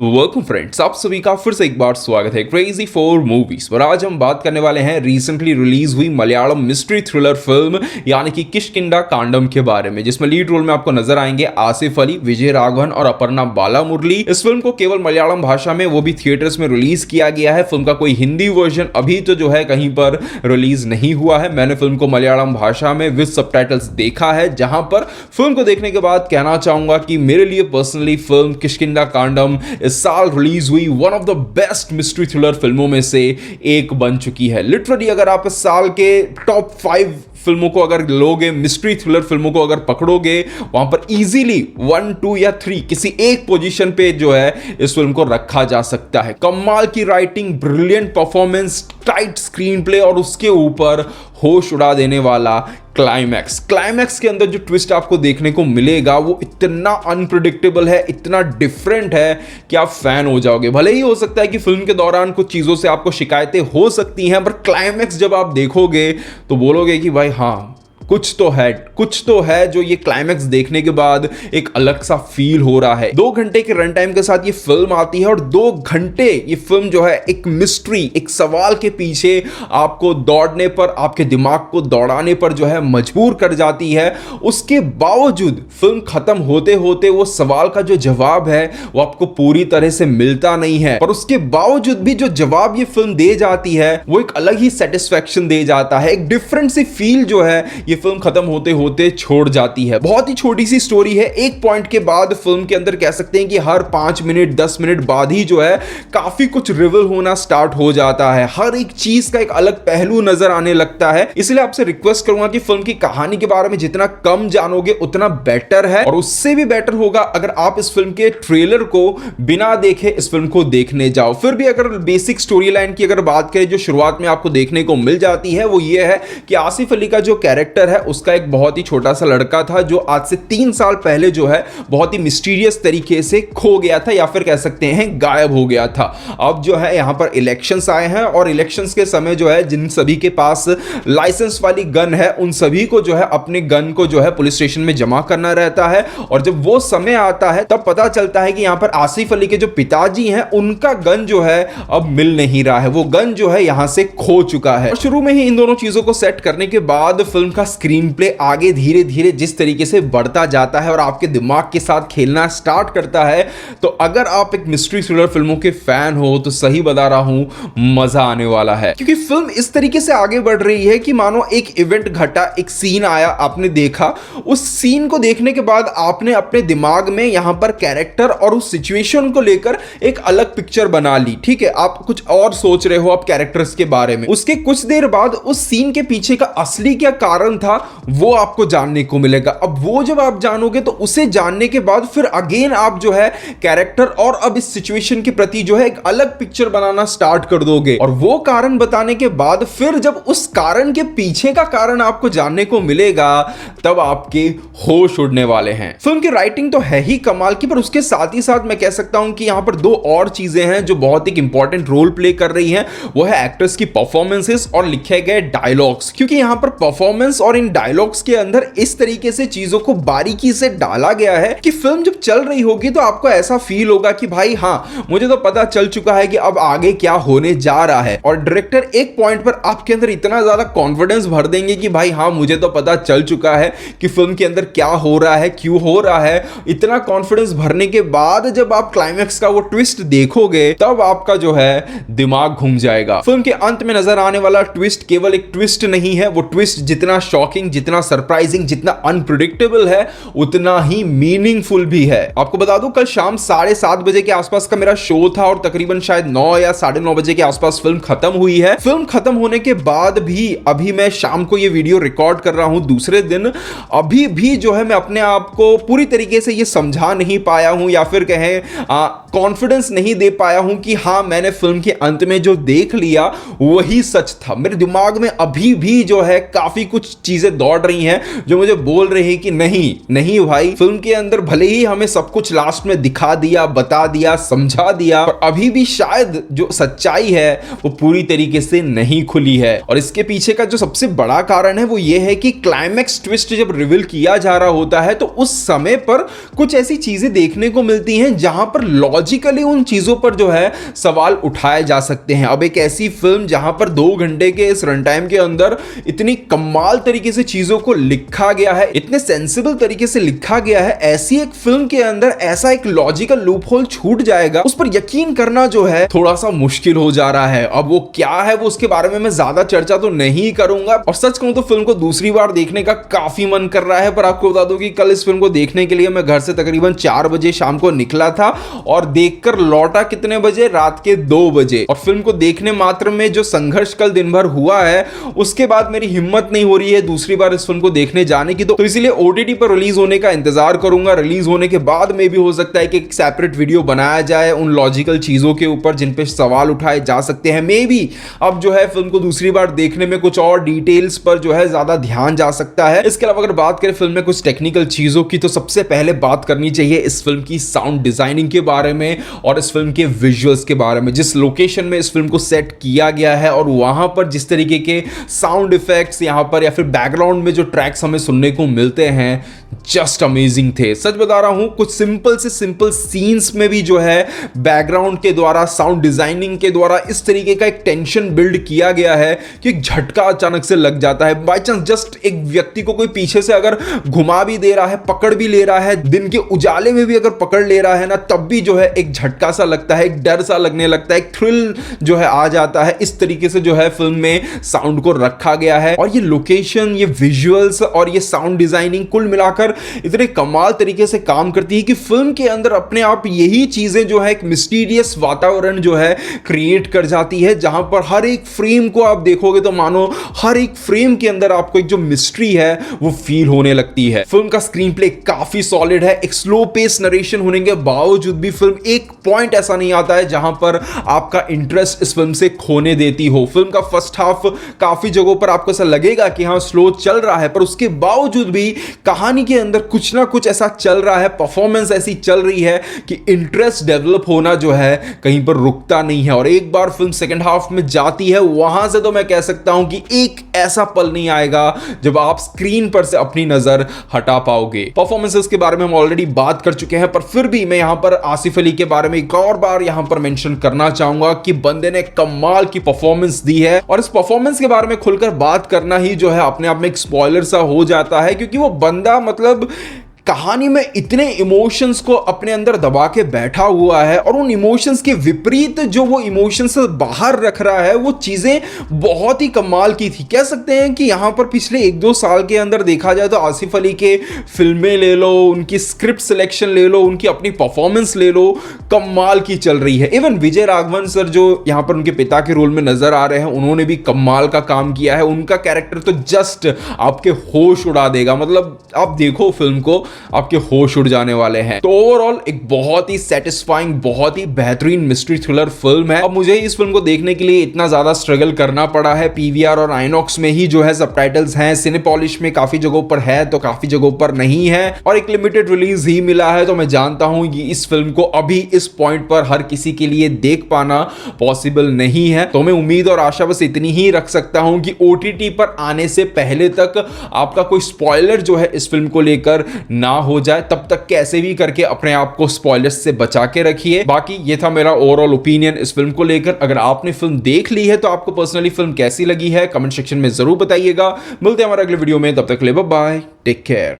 Welcome friends, आप सभी का फिर से एक बार स्वागत है क्रेजी फॉर मूवीज पर। आज हम बात करने वाले हैं रिसेंटली रिलीज हुई मलयालम मिस्ट्री थ्रिलर फिल्म यानी कि किष्किंधा कांडम के बारे में, जिसमें लीड रोल में आपको नजर आएंगे आसिफ अली, विजय राघवन और अपर्णा बालामुरली। इस फिल्म को केवल मलयालम भाषा में, वो भी थिएटर्स में रिलीज किया गया है। फिल्म का कोई हिंदी वर्जन अभी तो जो है कहीं पर रिलीज नहीं हुआ है। मैंने फिल्म को मलयालम भाषा में विद सबटाइटल्स देखा है, जहां पर फिल्म को देखने के बाद कहना चाहूंगा कि मेरे लिए पर्सनली फिल्म किष्किंधा कांडम इस साल रिलीज हुई one of the best mystery thriller फिल्मों में से एक बन चुकी है। लिटरली अगर आप इस साल के टॉप 5 फिल्मों को अगर लोगे, मिस्ट्री थ्रिलर फिल्मों को अगर पकड़ोगे, वहां पर इजीली 1, 2 या 3 किसी एक पोजीशन पे जो है इस फिल्म को रखा जा सकता है। कमाल की writing, brilliant performance, tight screen play और उसके ऊपर होश उड़ा देने वाला क्लाइमैक्स के अंदर जो ट्विस्ट आपको देखने को मिलेगा वो इतना अनप्रिडिक्टेबल है, इतना डिफरेंट है कि आप फैन हो जाओगे। भले ही हो सकता है कि फिल्म के दौरान कुछ चीजों से आपको शिकायतें हो सकती हैं, पर क्लाइमैक्स जब आप देखोगे तो बोलोगे कि भाई हाँ, कुछ तो है जो ये क्लाइमैक्स देखने के बाद एक अलग सा फील हो रहा है। 2 घंटे के रन टाइम के साथ ये फिल्म आती है और 2 घंटे ये फिल्म जो है एक मिस्ट्री, एक सवाल के पीछे आपको दौड़ने पर, आपके दिमाग को दौड़ाने पर जो है मजबूर कर जाती है। उसके बावजूद फिल्म खत्म होते होते वो सवाल का जो जवाब है वो आपको पूरी तरह से मिलता नहीं है, पर उसके बावजूद भी जो जवाब ये फिल्म दे जाती है वो एक अलग ही सेटिस्फैक्शन दे जाता है। एक डिफरेंट सी फील जो है ये फिल्म खत्म होते होते छोड़ जाती है। बहुत ही छोटी सी स्टोरी है। एक पॉइंट के बाद फिल्म के अंदर कह सकते हैं कि हर 5 मिनट 10 मिनट बाद ही जो है काफी कुछ रिवील होना स्टार्ट हो जाता है। हर एक चीज का एक अलग पहलू नजर आने लगता है। इसलिए आपसे रिक्वेस्ट करूंगा कि फिल्म की कहानी के बारे में जितना कम जानोगे उतना बेटर है, और उससे भी बेटर होगा अगर आप इस फिल्म के ट्रेलर को बिना देखे इस फिल्म को देखने जाओ। फिर भी अगर बेसिक स्टोरी लाइन की अगर बात करें जो शुरुआत में आपको देखने को मिल जाती है वो ये है कि आसिफ अली का जो कैरेक्टर है उसका एक बहुत ही छोटा सा लड़का था जो आज से 3 साल पहले जो है बहुत ही मिस्टीरियस तरीके से खो गया था, या फिर कह सकते हैं गायब हो गया था। अब जो है यहां पर इलेक्शंस आए हैं और इलेक्शंस के समय जो है जिन सभी के पास लाइसेंस वाली गन है उन सभी को जो है अपने गन को जो है पुलिस स्टेशन में जमा करना रहता है, और जब वो समय आता है तब पता चलता है कि यहां पर आसिफ अली के जो पिताजी हैं उनका गन जो है अब मिल नहीं रहा है। वो गन जो है यहां से खो चुका है। और शुरू में ही इन दोनों चीजों को सेट करने के बाद फिल्म का स्क्रीन प्ले आगे धीरे धीरे जिस तरीके से बढ़ता जाता है और आपके दिमाग के साथ खेलना स्टार्ट करता है, तो अगर आप एक मिस्ट्री थ्रिलर फिल्मों के फैन हो तो सही बता रहा हूं, मजा आने वाला है। क्योंकि फिल्म इस तरीके से आगे बढ़ रही है कि मानो एक इवेंट घटा, एक सीन आया, आपने देखा, उस सीन को देखने के बाद आपने अपने दिमाग में यहां पर कैरेक्टर और उस सिचुएशन को लेकर एक अलग पिक्चर बना ली। ठीक है, आप कुछ और सोच रहे हो आप कैरेक्टर्स के बारे में। उसके कुछ देर बाद उस सीन के पीछे का असली क्या कारण था वो आपको जानने को मिलेगा। अब वो जब आप जानोगे तो उसे जानने के बाद फिर अगेन आप जो है कैरेक्टर और अब इस सिचुएशन के प्रति जो है एक अलग पिक्चर बनाना स्टार्ट कर दोगे, और वो कारण बताने के बाद फिर जब उस कारण के पीछे का कारण आपको जानने को मिलेगा तब आपके होश उड़ने वाले हैं। फिल्म की राइटिंग तो है ही कमाल की, पर उसके साथ ही साथ मैं कह सकता हूं कि यहां पर 2 और चीजें हैं जो बहुत एक इंपॉर्टेंट रोल प्ले कर रही हैं। वो है एक्टर्स की परफॉर्मेंसेस और लिखे गए डायलॉग्स। क्योंकि यहां पर परफॉर्मेंस और इन डायलॉग्स के अंदर इस तरीके से चीजों को बारीकी से डाला गया है कि फिल्म जब चल रही होगी तो आपको ऐसा फील होगा कि भाई हाँ, मुझे तो पता चल चुका है कि अब आगे क्या होने जा रहा है। और डायरेक्टर एक पॉइंट पर आपके अंदर इतना ज्यादा कॉन्फिडेंस भर देंगे कि भाई हाँ, मुझे तो पता चल चुका है कि फिल्म के अंदर क्या हो रहा है, क्यों हो रहा है। इतना कॉन्फिडेंस भरने के बाद जब आप क्लाइमैक्स का वो ट्विस्ट देखोगे तब आपका जो है दिमाग घूम जाएगा। फिल्म के अंत में नजर आने वाला ट्विस्ट केवल एक ट्विस्ट नहीं है, वो ट्विस्ट जितना शॉकिंग, जितना सरप्राइजिंग, जितना अनप्रिडिक्टेबल है उतना ही मीनिंगफुल भी है। आपको बता दूं, कल शाम 7:30 बजे के आसपास का मेरा शो था और तकरीबन शायद 9 या 9:30 बजे के आसपास फिल्म खत्म हुई है। फिल्म खत्म होने के बाद भी अभी मैं शाम को ये वीडियो रिकॉर्ड कर रहा हूं दूसरे दिन, अभी भी जो है मैं अपने आप को पूरी तरीके से ये समझा नहीं पाया हूं या फिर कहें कॉन्फिडेंस नहीं दे पाया हूं कि हाँ, मैंने फिल्म के अंत में जो देख लिया वही सच था। मेरे दिमाग में अभी भी जो है काफी कुछ चीजें दौड़ रही हैं जो मुझे बोल रही है कि नहीं नहीं भाई, फिल्म के अंदर भले ही हमें सब कुछ लास्ट में दिखा दिया, बता दिया, समझा दिया, पर अभी भी शायद जो सच्चाई है वो पूरी तरीके से नहीं खुली है। और इसके पीछे का जो सबसे बड़ा कारण है वो ये है कि क्लाइमैक्स ट्विस्ट जब रिवील किया जा रहा होता है तो उस समय पर कुछ ऐसी चीजें देखने को मिलती हैं जहां पर लॉजिक लॉजिकली उन चीजों पर जो है सवाल उठाए जा सकते हैं। अब एक ऐसी फिल्म जहां पर 2 घंटे के इस रन टाइम के अंदर इतनी कमाल तरीके से चीजों को लिखा गया है, इतने सेंसिबल तरीके से लिखा गया है, ऐसी एक फिल्म के अंदर ऐसा एक लॉजिकल लूप होल छूट जाएगा, उस पर यकीन करना जो है थोड़ा सा मुश्किल हो जा रहा है। अब वो क्या है, वो उसके बारे में मैं ज्यादा चर्चा तो नहीं करूंगा, और सच कहूं तो फिल्म को दूसरी बार देखने का काफी मन कर रहा है। पर आपको बता दूं कि कल इस फिल्म को देखने के लिए मैं घर से तकरीबन 4 बजे शाम को निकला था और देखकर लौटा कितने बजे, रात के 2 बजे। और फिल्म को देखने मात्र में जो संघर्ष कल दिन भर हुआ है, उसके बाद मेरी हिम्मत नहीं हो रही है दूसरी बार इस फिल्म को देखने जाने की। तो इसीलिए ओटीटी पर रिलीज होने का इंतजार करूंगा। रिलीज होने के बाद में भी हो सकता है कि एक सेपरेट वीडियो बनाया जाए उन लॉजिकल चीजों के ऊपर जिन पे सवाल उठाए जा सकते हैं। मे बी अब जो है फिल्म को दूसरी बार देखने में कुछ और डिटेल्स पर जो है ज्यादा ध्यान जा सकता है। इसके अलावा अगर बात करें फिल्म में कुछ टेक्निकल चीजों की, तो सबसे पहले बात करनी चाहिए इस फिल्म की साउंड डिजाइनिंग के बारे में और इस फिल्म के विजुअल्स के बारे में। जिस लोकेशन में इस फिल्म को सेट किया गया है और वहां पर जिस तरीके के साउंड इफेक्ट्स यहां पर या फिर बैकग्राउंड में जो ट्रैक्स हमें सुनने को मिलते हैं, जस्ट अमेजिंग थे। सच बता रहा हूं, कुछ सिंपल से सिंपल सीन्स में भी जो है बैकग्राउंड के द्वारा, साउंड डिजाइनिंग के द्वारा इस तरीके का एक टेंशन बिल्ड किया गया है कि एक झटका अचानक से लग जाता है। बाय चांस जस्ट एक व्यक्ति को कोई पीछे से अगर घुमा भी दे रहा है, पकड़ भी ले रहा है, दिन के उजाले में भी अगर पकड़ ले रहा है ना, तब भी जो है एक झटका सा लगता है, एक डर सा लगने लगता है, एक थ्रिल जो है आ जाता है। इस तरीके से जो है फिल्म में साउंड को रखा गया है और ये लोकेशन, ये विजुअल्स और ये साउंड डिजाइनिंग कुल मिलाकर इतने कमाल तरीके से काम करती है कि फिल्म के अंदर अपने आप यही चीजें जो है एक मिस्टीरियस वातावरण जो है क्रिएट कर जाती है, जहां पर हर एक फ्रेम को आप देखोगे तो मानो हर एक फ्रेम के अंदर आपको एक जो मिस्ट्री है वो फील होने लगती है। फिल्म का स्क्रीन प्ले काफी सॉलिड है। एक स्लो पेस नरेशन होने के बावजूद भी फिल्म एक पॉइंट ऐसा नहीं आता है जहां पर आपका इंटरेस्ट इस फिल्म से खोने देती हो। फिल्म का फर्स्ट हाफ काफी जगहों पर आपको ऐसा लगेगा कि हाँ स्लो चल रहा है, पर उसके बावजूद भी कहानी के अंदर कुछ ना कुछ ऐसा चल रहा है, परफॉर्मेंस ऐसी चल रही है कि इंटरेस्ट डेवलप होना जो है कहीं पर रुकता नहीं है। और एक बार फिल्म सेकंड हाफ में जाती है, वहां से तो मैं कह सकता हूं कि एक ऐसा पल नहीं आएगा जब आप स्क्रीन पर से अपनी नजर हटा पाओगे। परफॉर्मेंसेस के बारे में हम ऑलरेडी बात कर चुके हैं, पर फिर भी मैं यहां पर आसिफ अली के बारे में एक और बार यहां पर मेंशन करना चाहूंगा कि बंदे ने कमाल की परफॉर्मेंस दी है। और इस परफॉर्मेंस के बारे में खुलकर बात करना ही जो है अपने आप में एक स्पॉइलर सा हो जाता है, क्योंकि वो बंदा मतलब कहानी में इतने इमोशंस को अपने अंदर दबा के बैठा हुआ है और उन इमोशंस के विपरीत जो वो इमोशंस से बाहर रख रहा है, वो चीजें बहुत ही कमाल की थी। कह सकते हैं कि यहां पर पिछले 1-2 साल के अंदर देखा जाए तो आसिफ अली के फिल्में ले लो, उनकी स्क्रिप्ट सिलेक्शन ले लो, उनकी अपनी परफॉर्मेंस ले लो, कमाल की चल रही है। इवन विजय राघवन सर जो यहां पर उनके पिता के रोल में नजर आ रहे हैं, उन्होंने भी कमाल का काम किया है। उनका कैरेक्टर तो जस्ट आपके होश उड़ा देगा। मतलब आप देखो फिल्म को, आपके होश उड़ जाने वाले हैं। तो ओवरऑल एक बहुत ही सेटिस्फाइंग, बहुत ही बेहतरीन मिस्ट्री थ्रिलर फिल्म है। अब मुझे इस फिल्म को देखने के लिए इतना ज्यादा स्ट्रगल करना पड़ा है। पीवीआर और आइनॉक्स में ही जो है सबटाइटल्स हैं, सिनेपॉलिश में काफी जगहों पर है तो काफी जगहों पर नहीं है, और एक लिमिटेड रिलीज ही मिला है। तो मैं जानता हूं कि इस फिल्म को अभी इस पॉइंट पर हर किसी के लिए देख पाना पॉसिबल नहीं है। तो मैं उम्मीद और आशा बस इतनी ही रख सकता हूं कि ओटीटी पर आने से पहले तक आपका कोई स्पॉइलर जो है इस फिल्म को लेकर ना हो जाए। तब तक कैसे भी करके अपने आप को स्पॉयलर्स से बचा के रखिए। बाकी ये था मेरा ओवरऑल ओपिनियन इस फिल्म को लेकर। अगर आपने फिल्म देख ली है तो आपको पर्सनली फिल्म कैसी लगी है कमेंट सेक्शन में जरूर बताइएगा। मिलते हैं हमारे अगले वीडियो में, तब तक के लिए बाय बाय, टेक केयर।